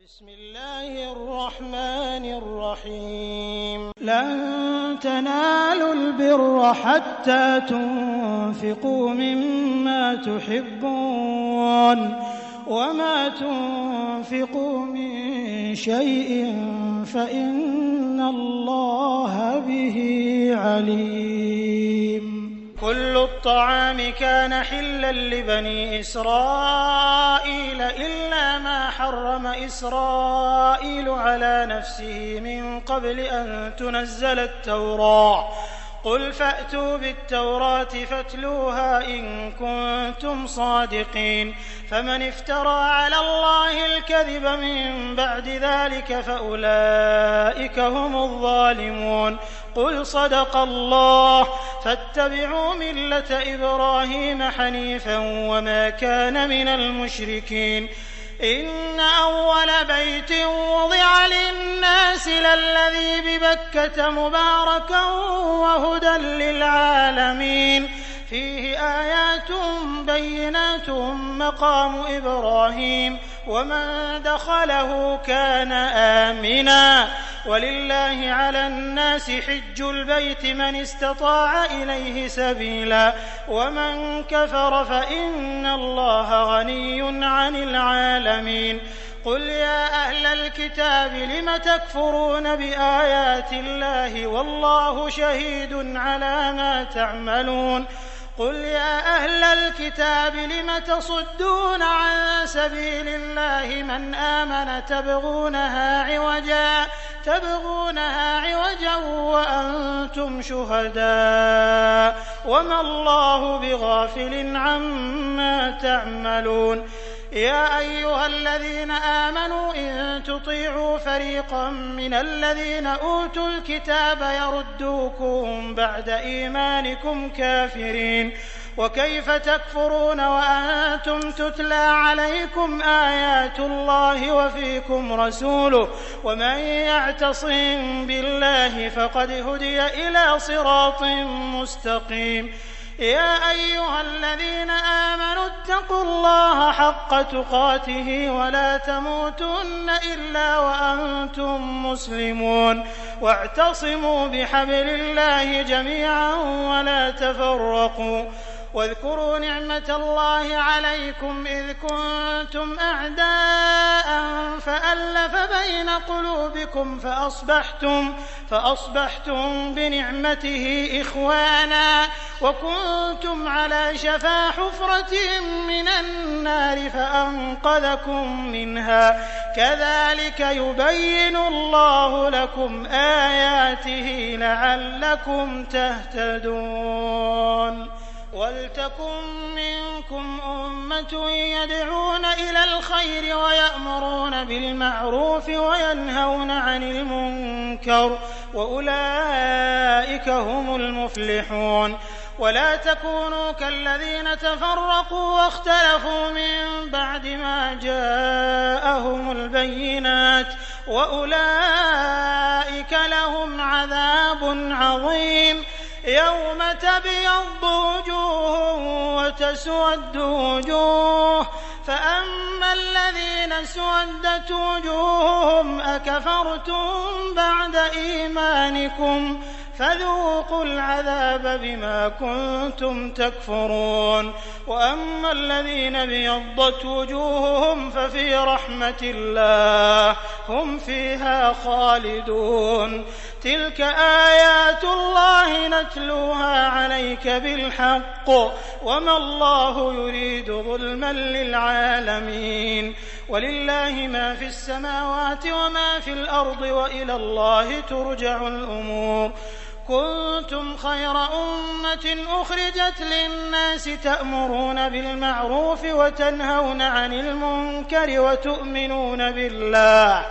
بسم الله الرحمن الرحيم لن تنالوا البر حتى تنفقوا مما تحبون وما تنفقوا من شيء فإن الله به عليم. كل الطعام كان حلا لبني إسرائيل إلا ما حرم إسرائيل على نفسه من قبل أن تنزل التوراة. قل فأتوا بالتوراة فاتلوها إن كنتم صادقين. فمن افترى على الله الكذب من بعد ذلك فأولئك هم الظالمون. قل صدق الله فاتبعوا ملة إبراهيم حنيفا وما كان من المشركين. إن أول بيت وضع للناس للذي ببكة مباركا وهدى للعالمين فيه آيات بينات مقام إبراهيم ومن دخله كان آمنا ولله على الناس حج البيت من استطاع إليه سبيلا ومن كفر فإن الله غني عن العالمين. قل يا أهل الكتاب لم تكفرون بآيات الله والله شهيد على ما تعملون. قل يا أهل الكتاب لم تصدون عن سبيل الله من آمن تبغونها عوجا وأنتم شهداء وما الله بغافل عما تعملون. يا أيها الذين آمنوا إن تطيعوا فريقا من الذين أوتوا الكتاب يردوكم بعد إيمانكم كافرين. وكيف تكفرون وأنتم تتلى عليكم آيات الله وفيكم رسوله ومن يعتصم بالله فقد هدي إلى صراط مستقيم. يا أيها الذين آمنوا اتقوا الله حق تقاته ولا تموتن إلا وأنتم مسلمون واعتصموا بحبل الله جميعا ولا تفرقوا. واذكروا نعمة الله عليكم إذ كنتم أعداء فألف بين قلوبكم فأصبحتم بنعمته إخوانا وكنتم على شفا حفرة من النار فأنقذكم منها. كذلك يبين الله لكم آياته لعلكم تهتدون. ولتكن منكم أمة يدعون إلى الخير ويأمرون بالمعروف وينهون عن المنكر وأولئك هم المفلحون. ولا تكونوا كالذين تفرقوا واختلفوا من بعد ما جاءهم البينات وأولئك لهم عذاب عظيم. يوم تبيض وجوه وتسود وجوه فأما الذين اسودت وجوههم أكفرتم بعد إيمانكم فذوقوا العذاب بما كنتم تكفرون. وأما الذين ابيضت وجوههم ففي رحمة الله هم فيها خالدون. تلك آيات الله نتلوها عليك بالحق وما الله يريد ظلما للعالمين. ولله ما في السماوات وما في الأرض وإلى الله ترجع الأمور. كنتم خير أمة أخرجت للناس تأمرون بالمعروف وتنهون عن المنكر وتؤمنون بالله.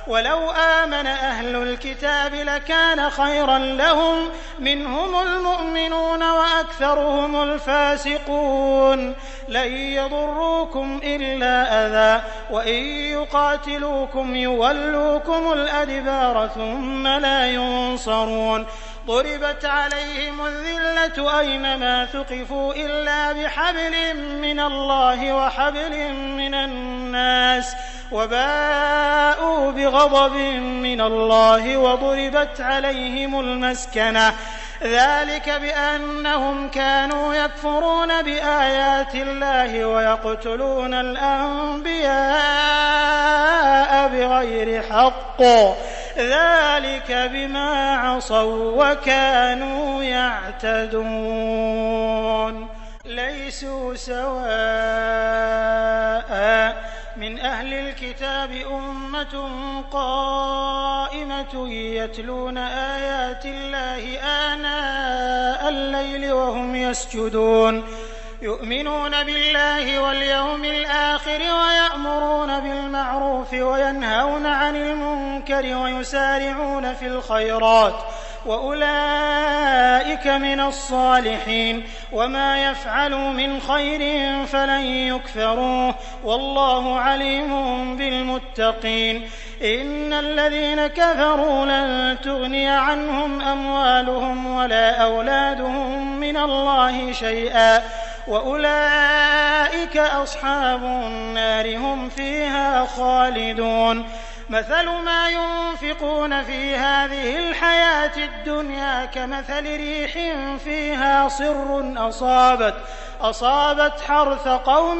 ولو آمن أهل الكتاب لكان خيرا لهم منهم المؤمنون وأكثرهم الفاسقون. لن يضروكم إلا أذى وإن يقاتلوكم يولوكم الأدبار ثم لا ينصرون. ضربت عليهم الذلة أينما ثقفوا إلا بحبل من الله وحبل من الناس وباءوا بغضب من الله وضربت عليهم المسكنة ذلك بأنهم كانوا يكفرون بآيات الله ويقتلون الأنبياء بغير حق ذلك بما عصوا وكانوا يعتدون ليسوا سواء من أهل الكتاب أمة قائمة يتلون آيات الله آناء الليل وهم يسجدون يؤمنون بالله واليوم الآخر ويأمرون بالمعروف وينهون عن المنكر ويسارعون في الخيرات وأولئك من الصالحين وما يفعلوا من خير فلن يكفروه والله عليم بالمتقين إن الذين كفروا لن تغني عنهم أموالهم ولا أولادهم من الله شيئا وأولئك أصحاب النار هم فيها خالدون مثل ما ينفقون في هذه الحياة الدنيا كمثل ريح فيها صر أصابت حرث قوم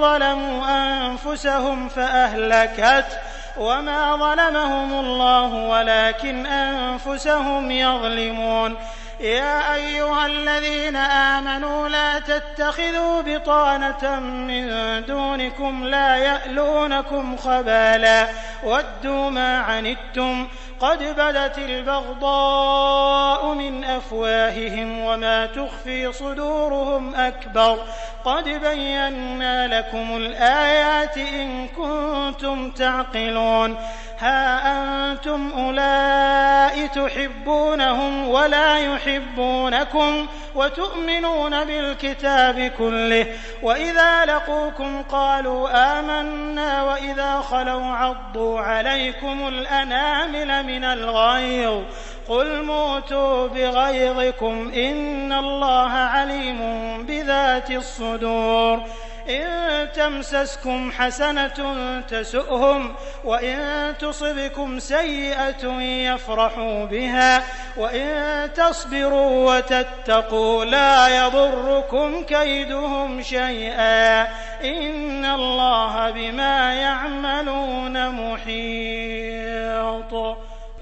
ظلموا أنفسهم فأهلكت وما ظلمهم الله ولكن أنفسهم يظلمون يا أيها الذين آمنوا لا تتخذوا بطانة من دونكم لا يألونكم خبالا ودوا ما عنتم قد بدت البغضاء من أفواههم وما تخفي صدورهم أكبر قد بينا لكم الآيات إن كنتم تعقلون ها أنتم أولئك تحبونهم ولا يحبونكم وتؤمنون بالكتاب كله وإذا لقوكم قالوا آمنا وإذا خلوا عضوا عليكم الأنامل من الغيظ قل موتوا بغيظكم إن الله عليم بذات الصدور إن تمسسكم حسنة تسؤهم وإن تصبكم سيئة يفرحوا بها وإن تصبروا وتتقوا لا يضركم كيدهم شيئا إن الله بما يعملون محيط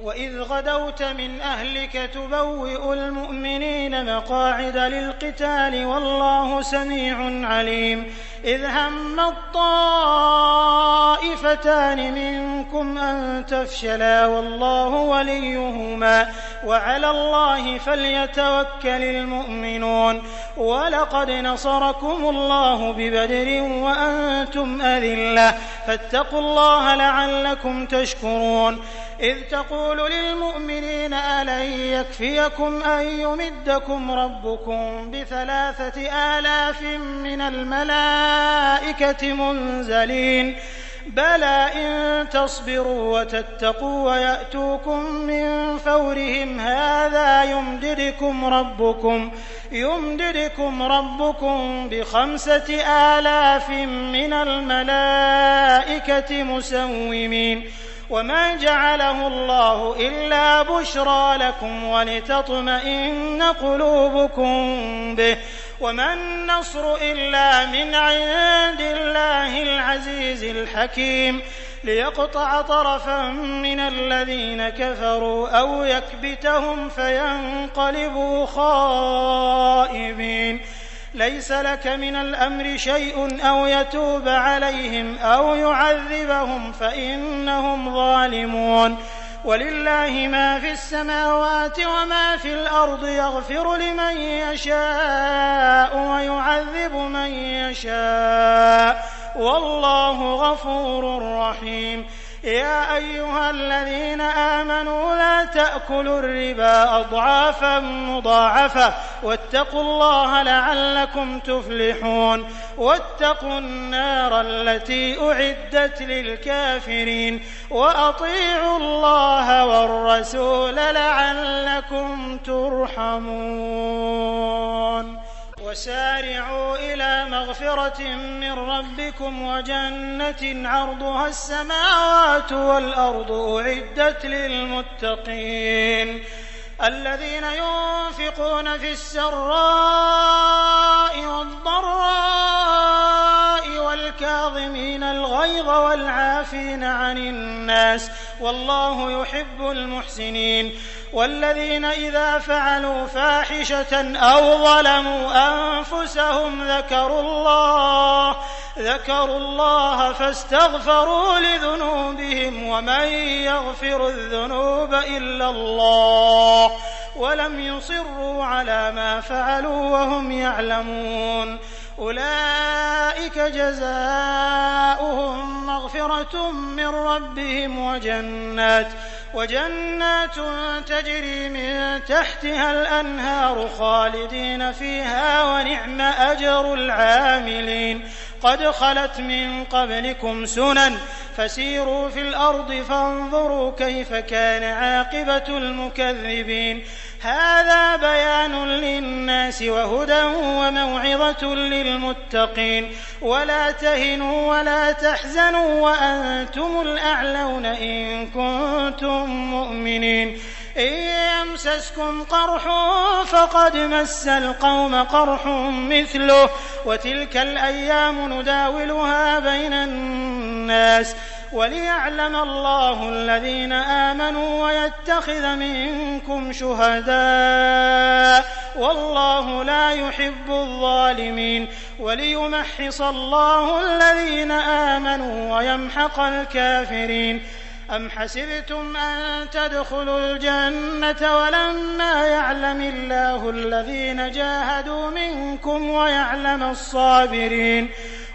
وإذ غدوت من أهلك تبوئ المؤمنين مقاعد للقتال والله سميع عليم إذ هم الطائفتان منكم أن تفشلا والله وليهما وعلى الله فليتوكل المؤمنون ولقد نصركم الله ببدر وأنتم أذلة فاتقوا الله لعلكم تشكرون إذ تقول للمؤمنين ألن يكفيكم أن يمدكم ربكم ب3,000 من الملائكة منزلين بلى إن تصبروا وتتقوا ويأتوكم من فورهم هذا يمددكم ربكم ب5,000 من الملائكة مسومين وما جعله الله إلا بشرى لكم ولتطمئن قلوبكم به وما النصر إلا من عند الله العزيز الحكيم ليقطع طرفا من الذين كفروا أو يكبتهم فينقلبوا خائبين ليس لك من الأمر شيء أو يتوب عليهم أو يعذبهم فإنهم ظالمون ولله ما في السماوات وما في الأرض يغفر لمن يشاء ويعذب من يشاء والله غفور رحيم يا أيها الذين آمنوا لا تأكلوا الربا أضعافا مضاعفة واتقوا الله لعلكم تفلحون واتقوا النار التي أعدت للكافرين وأطيعوا الله والرسول لعلكم ترحمون وسارعوا إلى مغفرة من ربكم وجنة عرضها السماوات والأرض أعدت للمتقين الذين ينفقون في السراء والضراء والكاظمين الغيظ والعافين عن الناس والله يحب المحسنين والذين إذا فعلوا فاحشة أو ظلموا أنفسهم ذكروا الله فاستغفروا لذنوبهم ومن يغفر الذنوب إلا الله ولم يصروا على ما فعلوا وهم يعلمون أولئك جزاؤهم مغفرة من ربهم وجنات تجري من تحتها الأنهار خالدين فيها ونعم أجر العاملين قد خلت من قبلكم سنن فسيروا في الأرض فانظروا كيف كان عاقبة المكذبين هذا بيان للناس وهدى وموعظة للمتقين ولا تهنوا ولا تحزنوا وأنتم الأعلون إن كنتم مؤمنين إن يمسسكم قرح فقد مس القوم قرح مثله وتلك الأيام نداولها بين الناس وليعلم الله الذين آمنوا ويتخذ منكم شهداء والله لا يحب الظالمين وليمحص الله الذين آمنوا ويمحق الكافرين أم حسبتم أن تدخلوا الجنة ولما يعلم الله الذين جاهدوا منكم ويعلم الصابرين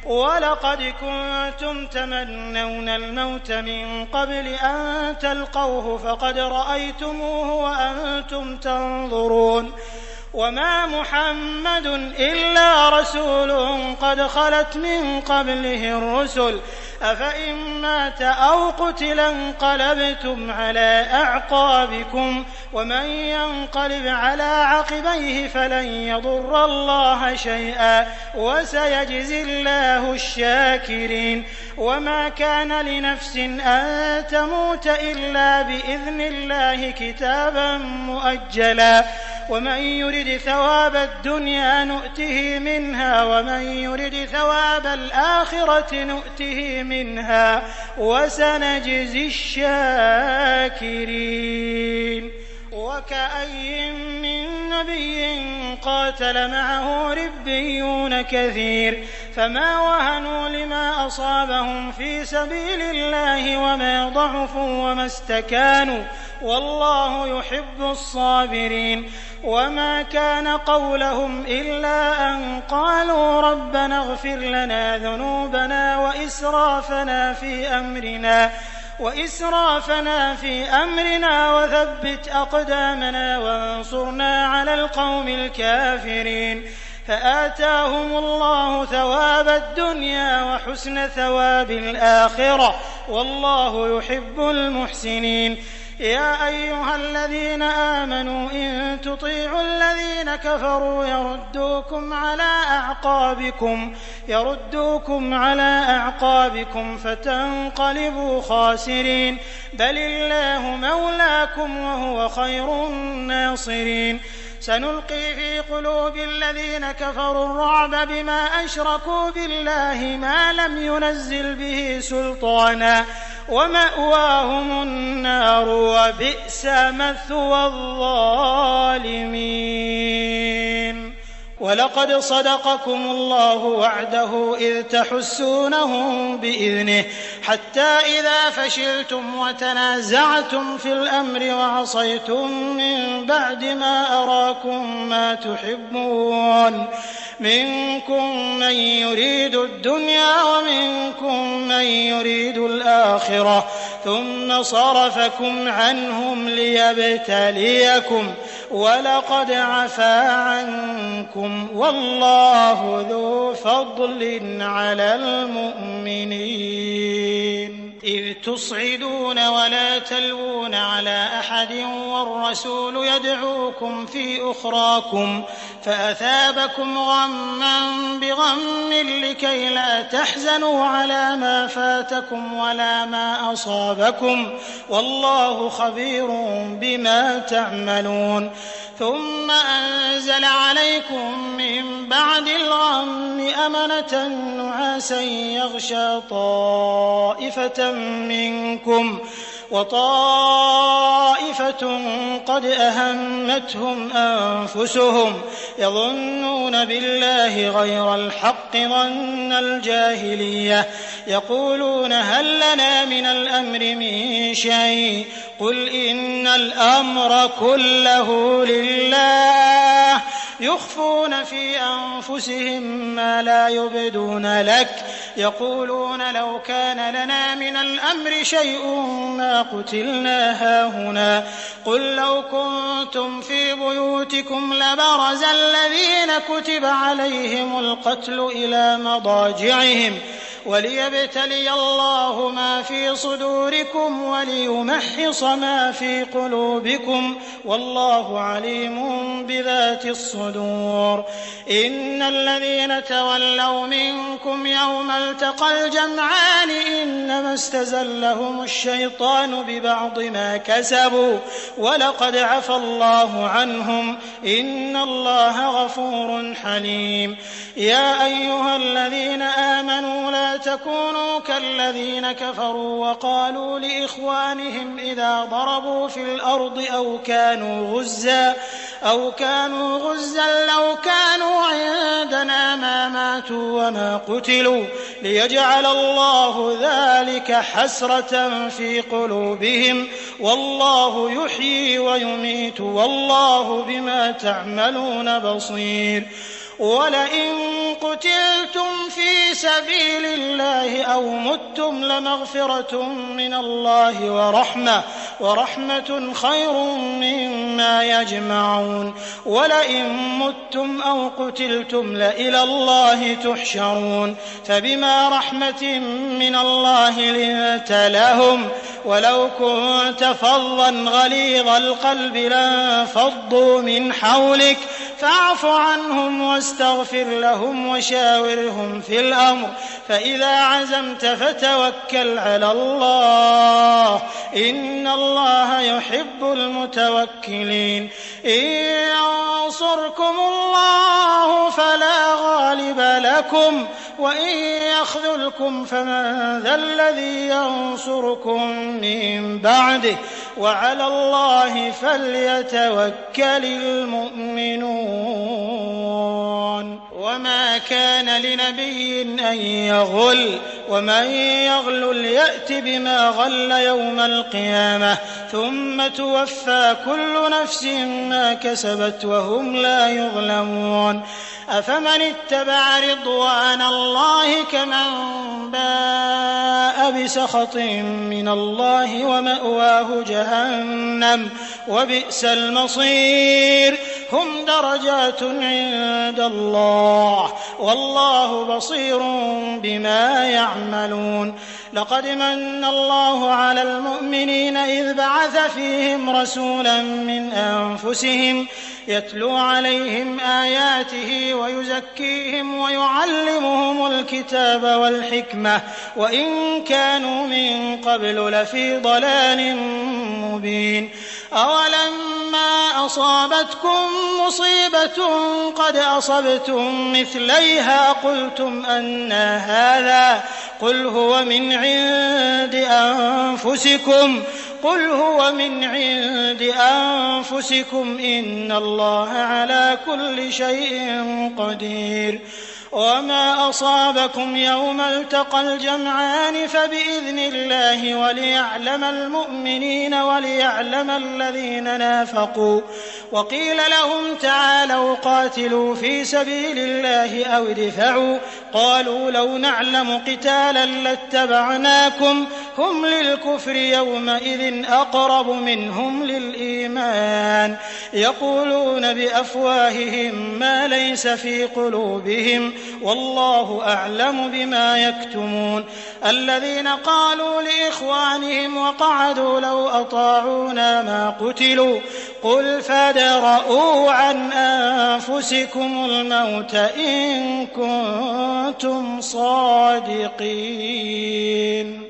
ولقد كنتم تمنون الموت من قبل أن تلقوه فقد رأيتموه وأنتم تنظرون وما محمد إلا رسول قد خلت من قبله الرسل أفإن مات أو قتل انقلبتم على أعقابكم ومن ينقلب على عقبيه فلن يضر الله شيئا وسيجزي الله الشاكرين وما كان لنفس أن تموت إلا بإذن الله كتابا مؤجلا ومن يرد ثواب الدنيا نؤته منها ومن يرد ثواب الآخرة نؤته منها وسنجزي الشاكرين وكأي من نبي قاتل معه ربيون كثير فما وهنوا لما أصابهم في سبيل الله وما ضعفوا وما استكانوا والله يحب الصابرين وما كان قولهم إلا أن قالوا ربنا اغفر لنا ذنوبنا وإسرافنا في أمرنا وثبت أقدامنا وانصرنا على القوم الكافرين فآتاهم الله ثواب الدنيا وحسن ثواب الآخرة والله يحب المحسنين يا أيها الذين آمنوا إن تطيعوا الذين كفروا يردوكم على أعقابكم فتنقلبوا خاسرين بل الله مولاكم وهو خير الناصرين سنلقي في قلوب الذين كفروا الرعب بما أشركوا بالله ما لم ينزل به سلطانا ومأواهم النار وبئس مثوى الظالمين ولقد صدقكم الله وعده إذ تحسونهم بإذنه حتى إذا فشلتم وتنازعتم في الأمر وعصيتم من بعد ما أراكم ما تحبون منكم من يريد الدنيا ومنكم من يريد الآخرة ثم صرفكم عنهم ليبتليكم ولقد عفا عنكم والله ذو فضل على المؤمنين إذ تصعدون ولا تلوون على أحد والرسول يدعوكم في أخراكم فأثابكم غما بغم لكي لا تحزنوا على ما فاتكم ولا ما أصابكم والله خبير بما تعملون ثم أنزل عليكم من بعد الغم أمنة نعاسا يغشى طائفة منكم وطائفة قد أهمتهم أنفسهم يظنون بالله غير الحق ظن الجاهلية يقولون هل لنا من الأمر من شيء قل إن الأمر كله لله يخفون في أنفسهم ما لا يبدون لك يقولون لو كان لنا من الأمر شيء ما قتلنا هاهنا قل لو كنتم في بيوتكم لبرز الذين كتب عليهم القتل إلى مضاجعهم وليبتلي الله ما في صدوركم وليمحص ما في قلوبكم والله عليم بذات الصدور إن الذين تولوا منكم يوم التقى الجمعان إنما استزلهم الشيطان ببعض ما كسبوا ولقد عفى الله عنهم إن الله غفور حليم يا أيها الذين آمنوا لا تكونوا كالذين كفروا وقالوا لإخوانهم إذا ضربوا في الأرض أو كانوا غزا لو كانوا عندنا ما ماتوا وما قتلوا ليجعل الله ذلك حسرة في قلوبهم والله يحيي ويميت والله بما تعملون بصير ولئن قتلتم في سبيل الله أو متم لمغفرة من الله ورحمة خير مما يجمعون ولئن متم أو قتلتم لإلى الله تحشرون فبما رحمة من الله لنت لهم ولو كنت فظا غليظ القلب لانفضوا من حولك فاعف عنهم واستغفر لهم وشاورهم في الأمر فإذا عزمت فتوكل على الله إن الله يحب المتوكلين إن ينصركم الله فلا غالب لكم وإن يخذلكم فمن ذا الذي ينصركم من بعده وعلى الله فليتوكل المؤمنون وما كان لنبي أن يغل ومن يغل يأت بما غل يوم القيامة ثم توفى كل نفس ما كسبت وهم لا يظلمون أفمن اتبع رضوان الله كمن باء بسخط من الله ومأواه جهنم وبئس المصير هم درجات عند الله والله بصير بما يعملون لقد من الله على المؤمنين إذ بعث فيهم رسولا من أنفسهم يتلو عليهم آياته ويزكيهم ويعلمهم الكتاب والحكمة وإن كانوا من قبل لفي ضلال مبين أولما أصابتكم مصيبة قد أصبتم مثليها قلتم أنى هذا قل هو من عند أنفسكم إن الله على كل شيء قدير وما أصابكم يوم التقى الجمعان فبإذن الله وليعلم المؤمنين وليعلم الذين نافقوا وقيل لهم تعالوا قاتلوا في سبيل الله أو ادفعوا قالوا لو نعلم قتالا لاتبعناكم هم للكفر يومئذ أقرب منهم للإيمان يقولون بأفواههم ما ليس في قلوبهم والله أعلم بما يكتمون الذين قالوا لإخوانهم وقعدوا لو أطاعونا ما قتلوا قل فادرءوا عن أنفسكم الموت إن كنتم صادقين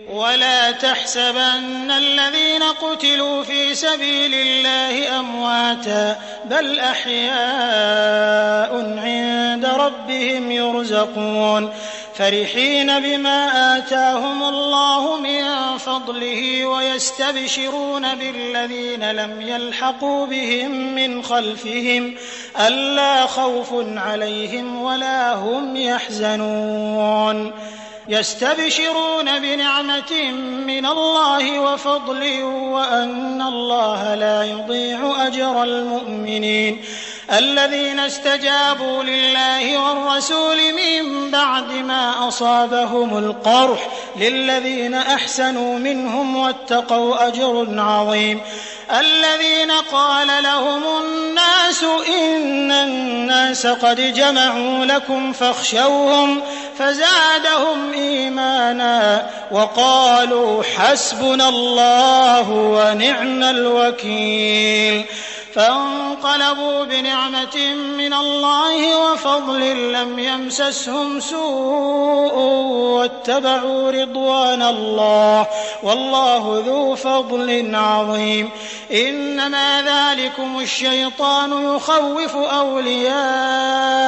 ولا تحسبن الذين قتلوا في سبيل الله أمواتا بل أحياء عند ربهم يرزقون فرحين بما آتاهم الله من فضله ويستبشرون بالذين لم يلحقوا بهم من خلفهم ألا خوف عليهم ولا هم يحزنون يستبشرون بنعمة من الله وفضل وأن الله لا يضيع أجر المؤمنين الذين استجابوا لله والرسول من بعد ما أصابهم القرح للذين أحسنوا منهم واتقوا أجر عظيم الذين قال لهم الناس إن الناس قد جمعوا لكم فاخشوهم فزادهم إيمانا وقالوا حسبنا الله ونعم الوكيل فانقلبوا بنعمة من الله وفضل لم يمسسهم سوء واتبعوا رضوان الله والله ذو فضل عظيم إنما ذلكم الشيطان يخوف أولياءه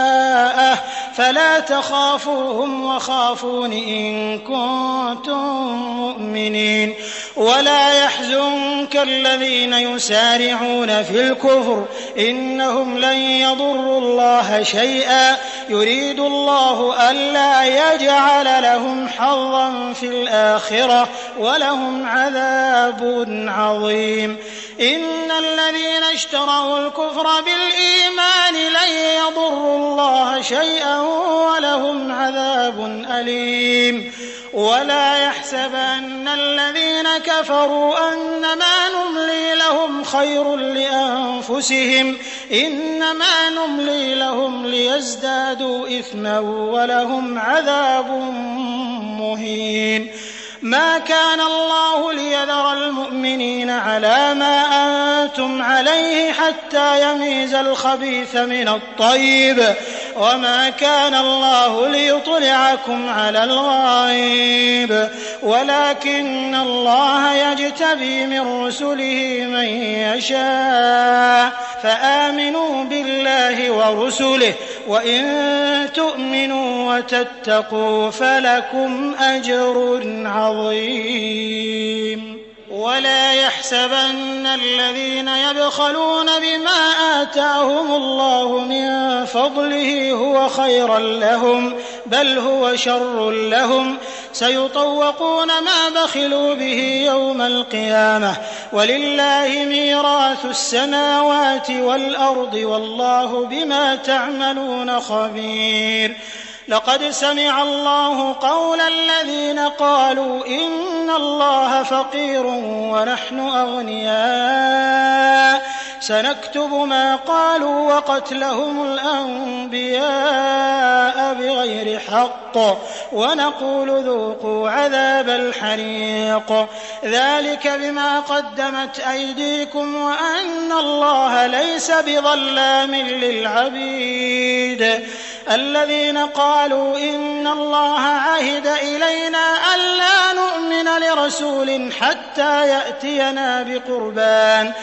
فلا تخافوهم وخافون إن كنتم مؤمنين ولا يحزنك الذين يسارعون في الكفر إنهم لن يضروا الله شيئا يريد الله ألا يجعل لهم حظا في الآخرة ولهم عذاب عظيم إن الذين اشتروا الكفر بالإيمان لن يضروا الله شيئا ولهم عذاب أليم ولا يحسبن الذين كفروا أنما نملي لهم خير لأنفسهم إنما نملي لهم ليزدادوا إثما ولهم عذاب مهين ما كان الله ليذر المؤمنين على ما أنتم عليه حتى يميز الخبيث من الطيب وما كان الله ليطلعكم على الغيب ولكن الله يجتبي من رسله من يشاء فآمنوا بالله ورسله وإن تؤمنوا وتتقوا فلكم أجر عظيم ولا يحسبن الذين يبخلون بما آتاهم الله من فضله هو خيرا لهم بل هو شر لهم سيطوقون ما بخلوا به يوم القيامة ولله ميراث السماوات والأرض والله بما تعملون خبير لقد سمع الله قول الذين قالوا إن الله فقير ونحن أغنياء سنكتب ما قالوا وقتلهم الأنبياء بغير حق ونقول ذوقوا عذاب الحريق ذلك بما قدمت أيديكم وأن الله ليس بظلام للعبيد الذين قالوا إن الله عهد إلينا ألا نؤمن لرسول حتى يأتينا بقربان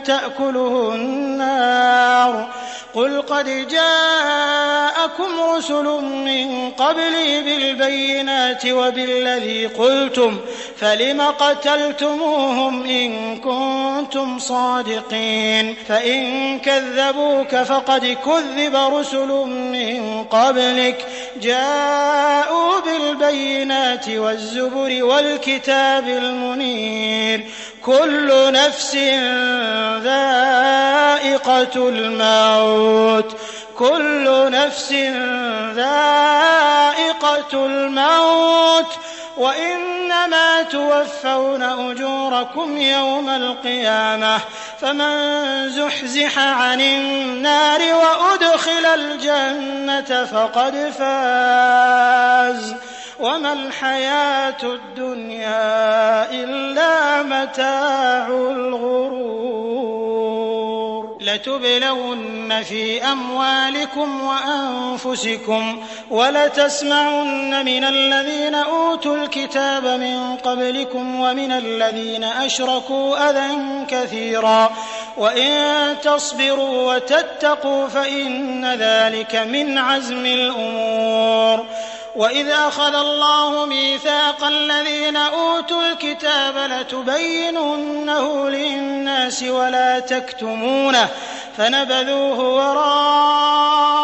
تأكله النار قل قد جاءكم رسل من قبلي بالبينات وبالذي قلتم فلم قتلتموهم إن كنتم صادقين فإن كذبوك فقد كذب رسل من قبلك جاءوا بالبينات والزبر والكتاب المنير كل نفس ذائقة الموت وإنما توفون أجوركم يوم القيامة فمن زحزح عن النار وأدخل الجنة فقد فاز وما الحياة الدنيا إلا متاع الغرور لتبلون في أموالكم وأنفسكم ولتسمعن من الذين أوتوا الكتاب من قبلكم ومن الذين أشركوا أذى كثيرا وإن تصبروا وتتقوا فإن ذلك من عزم الأمور وإذ أخذ الله ميثاق الذين أوتوا الكتاب لتبيننه للناس ولا تكتمونه فنبذوه وراء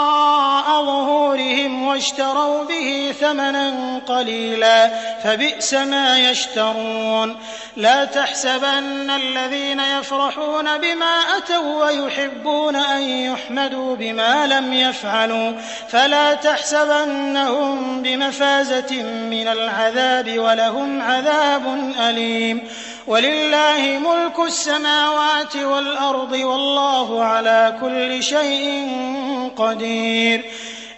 ظهورهم واشتروا به ثمنا قليلا فبئس ما يشترون لا تحسبن الذين يفرحون بما أتوا ويحبون أن يحمدوا بما لم يفعلوا فلا تحسبنهم بمفازة من العذاب ولهم عذاب أليم ولله ملك السماوات والأرض والله على كل شيء قدير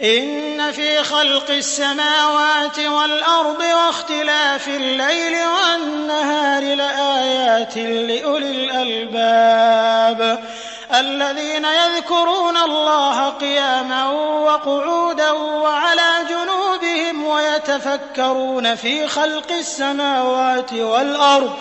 إن في خلق السماوات والأرض واختلاف الليل والنهار لآيات لأولي الألباب الذين يذكرون الله قياما وقعودا وعلى جنوبهم ويتفكرون في خلق السماوات والأرض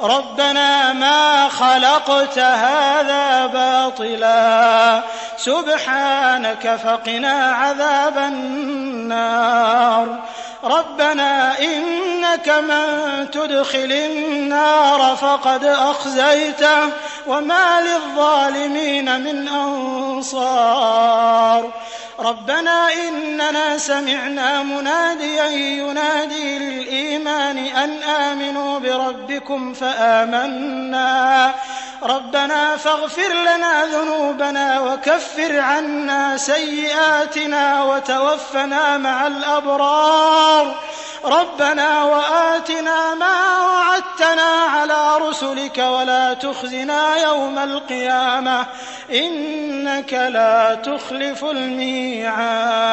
ربنا ما خلقت هذا باطلا سبحانك فقنا عذاب النار ربنا إنك من تدخل النار فقد أخزيته وما للظالمين من أنصار ربنا إننا سمعنا مناديا ينادي للإيمان أن آمنوا بربكم فآمنا ربنا فاغفر لنا ذنوبنا وكفر عنا سيئاتنا وتوفنا مع الأبرار ربنا وآتنا ما وعدتنا على رسلك ولا تخزنا يوم القيامة إنك لا تخلف الميعاد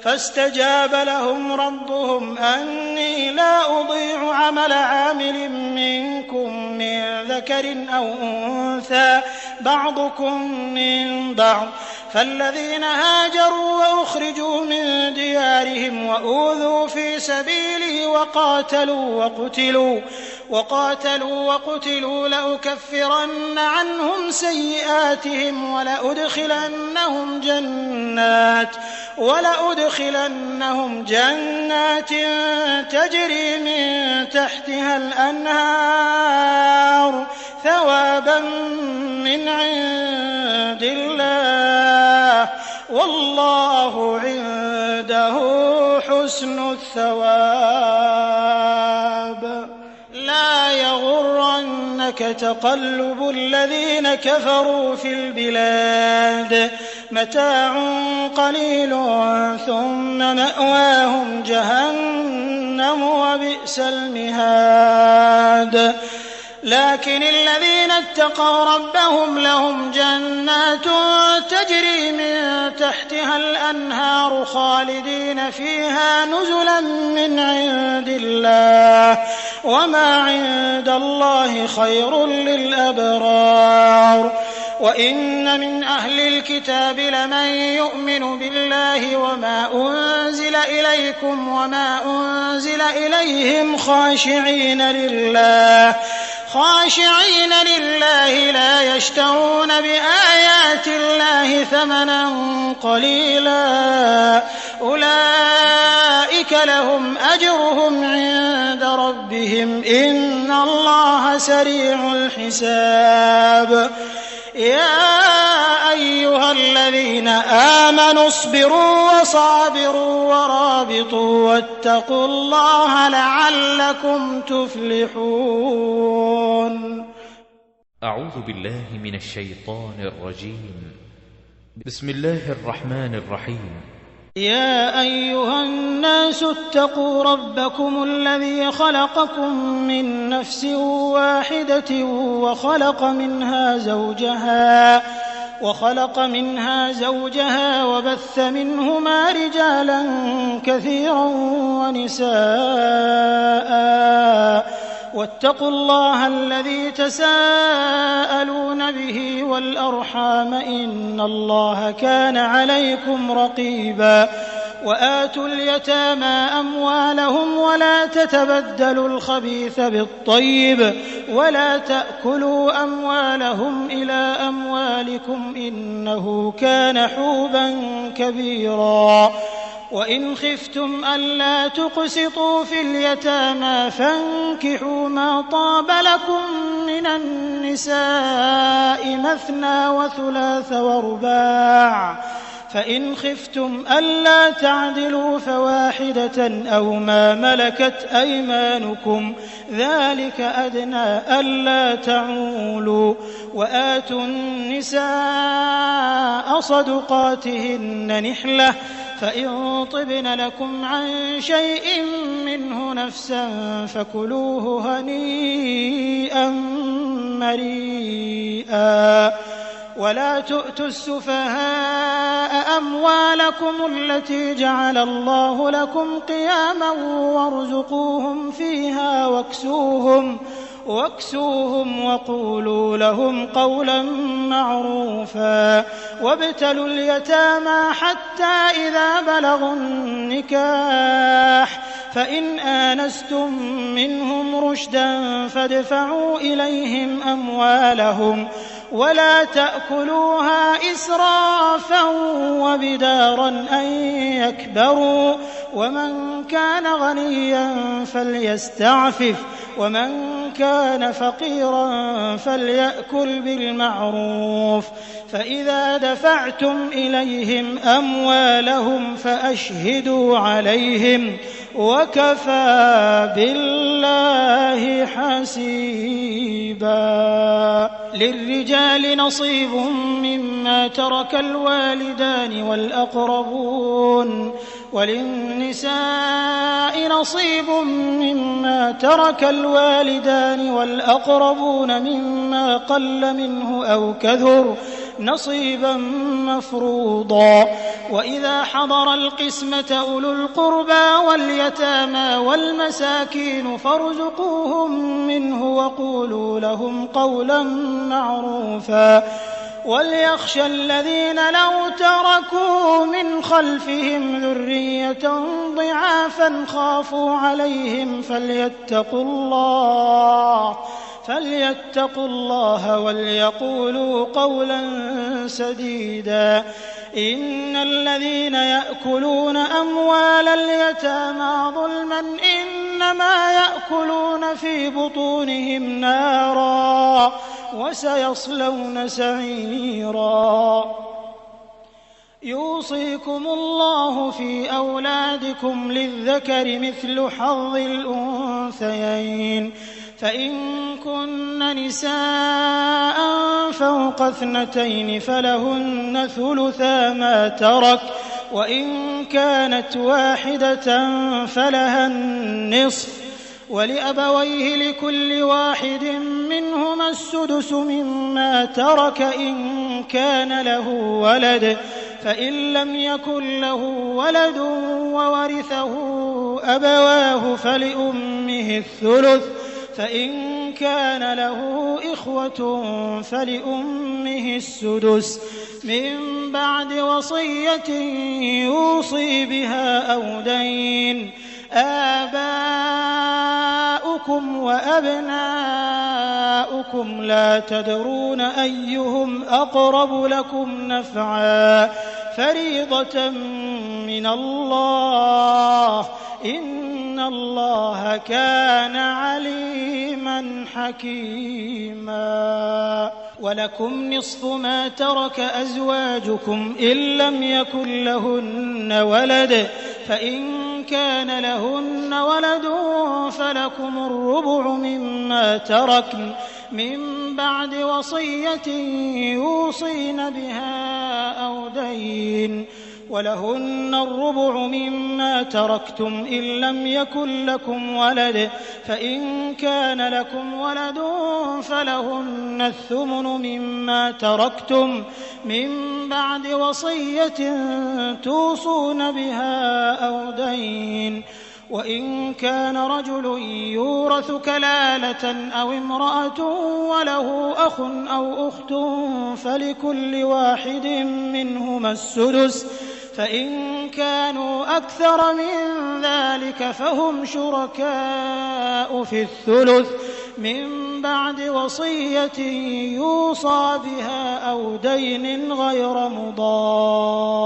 فاستجاب لهم ربهم أني لا أضيع عمل عامل منكم من ذكر أو أنثى بعضكم من بعض فالذين هاجروا وأخرجوا من ديارهم وأوذوا في سبيلي وقاتلوا وقتلوا لأكفرن عنهم سيئاتهم ولأدخلنهم جنات تجري من تحتها الأنهار ثوابا من عند الله والله عنده حسن الثواب لا يغرنك تقلب الذين كفروا في البلاد متاع قليل ثم مأواهم جهنم وبئس المهاد لكن الذين اتقوا ربهم لهم جنات تجري من تحتها الأنهار خالدين فيها نزلا من عند الله وما عند الله خير للأبرار وإن من أهل الكتاب لمن يؤمن بالله وما أنزل إليكم وما أنزل إليهم خاشعين لله لا يشترون بآيات الله ثمنا قليلا أولئك لهم أجرهم عند ربهم إن الله سريع الحساب يا أيها الذين آمنوا اصبروا وصابروا ورابطوا واتقوا الله لعلكم تفلحون. أعوذ بالله من الشيطان الرجيم. بسم الله الرحمن الرحيم. يا أيها الناس اتقوا ربكم الذي خلقكم من نفس واحدة وخلق منها زوجها وبث منهما رجالا كثيرا ونساء واتقوا الله الذي تساءلون به والأرحام إن الله كان عليكم رقيبا وآتوا اليتامى أموالهم ولا تتبدلوا الخبيث بالطيب ولا تأكلوا أموالهم إلى أموالكم إنه كان حوبا كبيرا وإن خفتم ألا تقسطوا في اليتامى فانكحوا ما طاب لكم من النساء مثنى وثلاث ورباع فإن خفتم ألا تعدلوا فواحدة أو ما ملكت أيمانكم ذلك أدنى ألا تعولوا وآتوا النساء صدقاتهن نحلة فإن طبن لكم عن شيء منه نفسا فكلوه هنيئا مريئا ولا تؤتوا السفهاء أموالكم التي جعل الله لكم قياما وارزقوهم فيها واكسوهم وقولوا لهم قولا معروفا وابتلوا اليتامى حتى إذا بلغوا النكاح فإن آنستم منهم رشدا فادفعوا إليهم أموالهم ولا تأكلوها إسرافا وبدارا أن يكبروا ومن كان غنيا فليستعفف ومن كان فقيرا فليأكل بالمعروف فإذا دفعتم إليهم أموالهم فأشهدوا عليهم وكفى بالله حسيبا للرجال نصيب مما ترك الوالدان والأقربون وللنساء نصيب مما ترك الوالدان والأقربون مما قل منه أو كثر نصيبا مفروضا وإذا حضر القسمة أولو القربى واليتامى والمساكين فارزقوهم منه وقولوا لهم قولا معروفا وليخشى الذين لو تركوا من خلفهم ذرية ضعافا خافوا عليهم فليتقوا الله وليقولوا قولا سديدا إن الذين يأكلون أموال اليتامى ظلما إنما يأكلون في بطونهم نارا وسيصلون سعيرا يوصيكم الله في أولادكم للذكر مثل حظ الأنثيين فإن كن نساء فوق 2 فلهن ثلثا ما ترك وإن كانت واحدة فلها النصف ولأبويه لكل واحد منهما السدس مما ترك إن كان له ولد فإن لم يكن له ولد وورثه أبواه فلأمه الثلث فإن كان له إخوة فلأمه السدس من بعد وصية يوصي بها أو دين آباؤكم وأبناؤكم لا تدرون أيهم أقرب لكم نفعا فريضة من الله إن الله كان عليما حكيما ولكم نصف ما ترك أزواجكم إن لم يكن لهن ولد فإن كان لهن ولد فلكم الربع مما تركن من بعد وصية يوصين بها أو دين ولهن الربع مما تركتم إن لم يكن لكم ولد، فإن كان لكم ولد فلهن الثمن مما تركتم من بعد وصية توصون بها أو دين. وإن كان رجل يورث كلالة أو امرأة وله أخ أو أخت فلكل واحد منهما السدس، فإن كانوا أكثر من ذلك فهم شركاء في الثلث من بعد وصية يوصى بها أو دين غير مضار،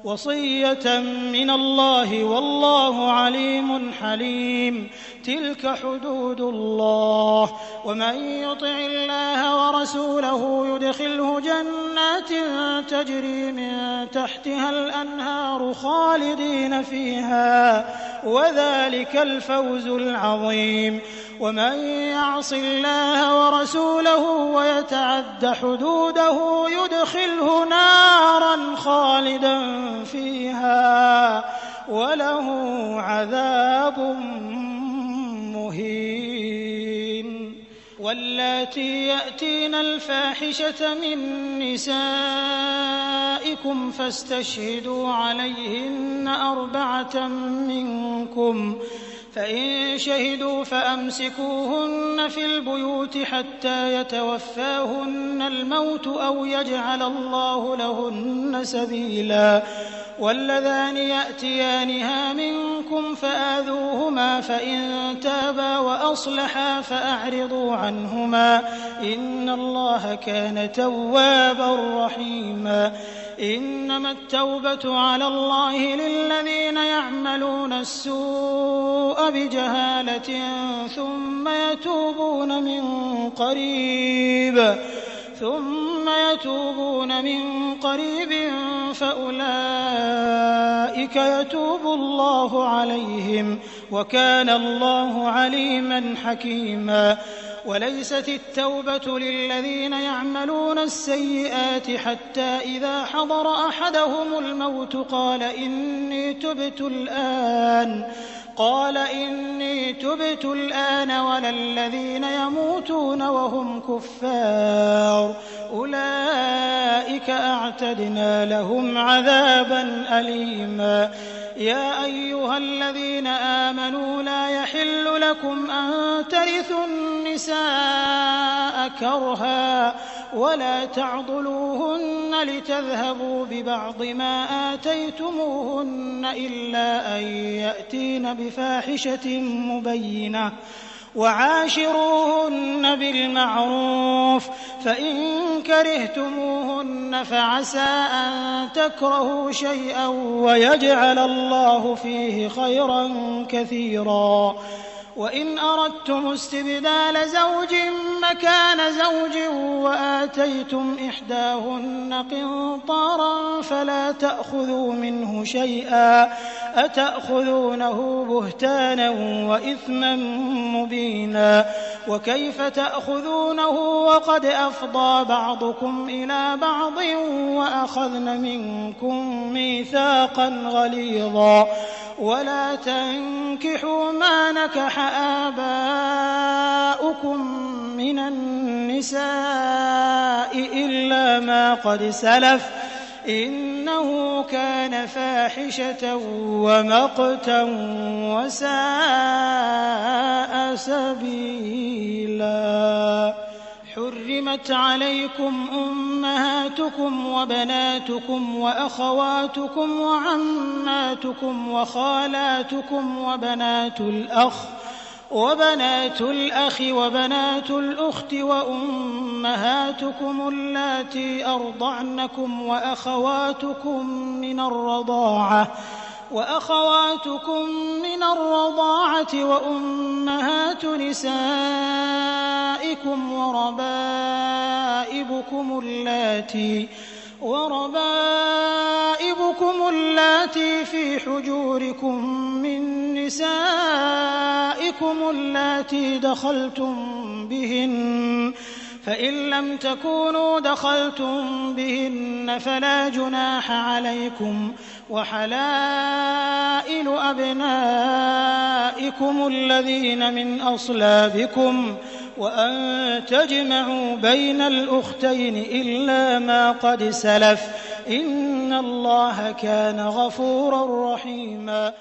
وصية من الله والله عليم حليم. تلك حدود الله، ومن يطع الله ورسوله يدخله جنات تجري من تحتها الأنهار خالدين فيها، وذلك الفوز العظيم. ومن يعص الله ورسوله ويتعد حدوده يدخله نارا خالدا فيها وله عذاب مهين. واللاتي يأتين الفاحشة من نسائكم فاستشهدوا عليهن 4 منكم، فإن شهدوا فأمسكوهن في البيوت حتى يتوفاهن الموت أو يجعل الله لهن سبيلا. واللذان يأتيانها منكم فآذوهما، فإن تابا وأصلحا فأعرضوا عنهما، إن الله كان توابا رحيما. إنما التوبة على الله للذين يعملون السوء بجهالة ثم يتوبون من قريب فأولئك يتوب الله عليهم، وكان الله عليما حكيما. وليست التوبة للذين يعملون السيئات حتى إذا حضر أحدهم الموت قال إني تبت الآن ولا الذين يموتون وهم كفار، أولئك أعتدنا لهم عذابا أليما. يا أيها الذين آمنوا لا يحل لكم أن ترثوا النساء كرها ولا تعضلوهن لتذهبوا ببعض ما آتيتموهن إلا أن يأتين بفاحشة مبينة، وعاشروهن بالمعروف، فإن كرهتموهن فعسى أن تكرهوا شيئا ويجعل الله فيه خيرا كثيرا. وإن أردتم استبدال زوج مكان زوج وآتيتم إحداهن قنطارا فلا تأخذوا منه شيئا، أتأخذونه بهتانا وإثما مبينا. وكيف تأخذونه وقد أفضى بعضكم إلى بعض وأخذن منكم ميثاقا غليظا. ولا تنكحوا ما نكح آباؤكم من النساء إلا ما قد سلف، إنه كان فاحشة ومقتا وساء سبيلا. حرمت عليكم أمهاتكم وبناتكم وأخواتكم وعماتكم وخالاتكم وبنات الأخ وبنات الأخت وأمهاتكم اللاتي أرضعنكم وأخواتكم من الرضاعة وأمهات نسائكم وربائبكم اللاتي في حجوركم من نسائكم اللاتي دخلتم بهن، فإن لم تكونوا دخلتم بهن فلا جناح عليكم وحلائل أبنائكم الذين من أصلابكم وأن تجمعوا بين الأختين إلا ما قد سلف إن الله كان غفورا رحيما